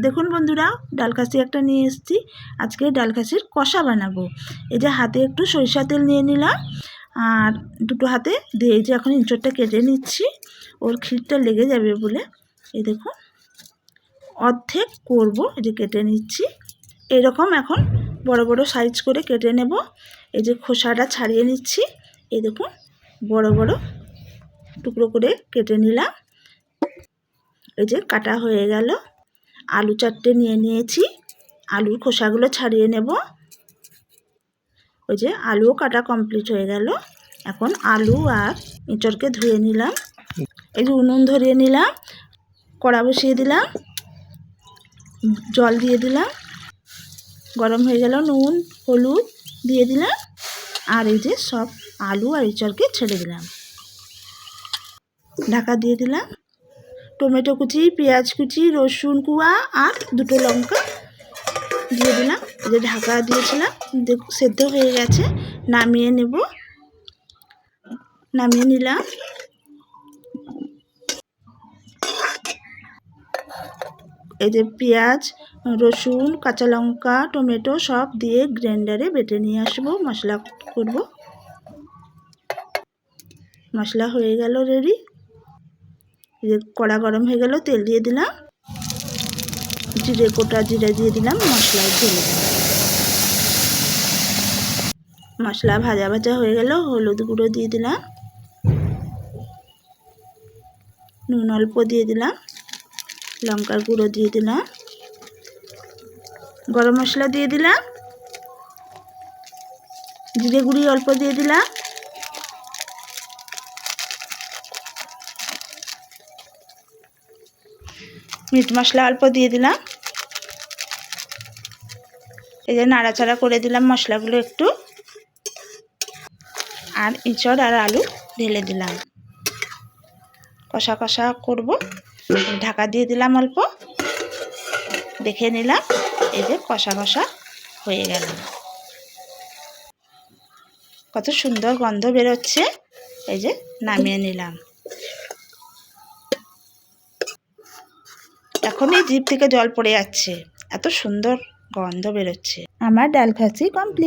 দেখুন বন্ধুরা, ডাল খাসি একটা নিয়ে এসেছি। আজকে ডাল খাসির কষা বানাবো। এই যে হাতে একটু সরিষা তেল নিয়ে নিলাম, আর দুটো হাতে দিয়ে এই যে এখন ইঁচড়টা কেটে নিচ্ছি, ওর ক্ষীরটা লেগে যাবে বলে। এই দেখুন অর্ধেক করব, এই যে কেটে নিচ্ছি। এরকম এখন বড় বড় সাইজ করে কেটে নেব। এই যে খোসাটা ছাড়িয়ে নিচ্ছি। এই দেখুন বড় বড় টুকরো করে কেটে নিলাম। এই যে কাটা হয়ে গেল। আলু 4টে নিয়ে নিয়েছি, আলুর খোসাগুলো ছাড়িয়ে নেব। ওই যে আলুও কাটা কমপ্লিট হয়ে গেল। এখন আলু আর এঁচড়কে ধুয়ে নিলাম। এই যে উনুন ধরিয়ে নিলাম, কড়া বসিয়ে দিলাম, জল দিয়ে দিলাম, গরম হয়ে গেল, নুন হলুদ দিয়ে দিলাম, আর এই যে সব আলু আর এঁচড়কে ছেড়ে দিলাম, ঢাকা দিয়ে দিলাম। টমেটো কুচি, পেঁয়াজ কুচি, রসুন কুয়া আর দুটো লঙ্কা দিয়ে দিলাম। এই যে ঢাকা দিয়েছিলাম, সেদ্ধ হয়ে গেছে, নামিয়ে নেব। নামিয়ে নিলাম। এই যে পেঁয়াজ, রসুন, কাঁচা লঙ্কা, টমেটো সব দিয়ে গ্রাইন্ডারে বেটে নিয়ে আসবো, মশলা করব। মশলা হয়ে গেল রেডি। এই যে কড়া গরম হয়ে গেল, তেল দিয়ে দিলাম, গোটা জিরে দিয়ে দিলাম, মশলায় ঢেলে দিলাম। মশলা ভাজা ভাজা হয়ে গেল, হলুদ গুঁড়ো দিয়ে দিলাম, নুন অল্প দিয়ে দিলাম, লঙ্কার গুঁড়ো দিয়ে দিলাম, গরম মশলা দিয়ে দিলাম, জিরে গুঁড়ি অল্প দিয়ে দিলাম, মিট মশলা অল্প দিয়ে দিলাম। এই যে নাড়াচাড়া করে দিলাম মশলাগুলো একটু, আর এঁচড় আর আলু ঢেলে দিলাম, কষা কষা করব। ঢাকা দিয়ে দিলাম অল্প, দেখে নিলাম। এই যে কষা কষা হয়ে গেল, কত সুন্দর গন্ধ বেরোচ্ছে। এই যে নামিয়ে নিলাম। এখনই জিভ থেকে জল পড়ে যাচ্ছে, এত সুন্দর গন্ধ বেরোচ্ছে। আমার ডাল খাসি কমপ্লিট।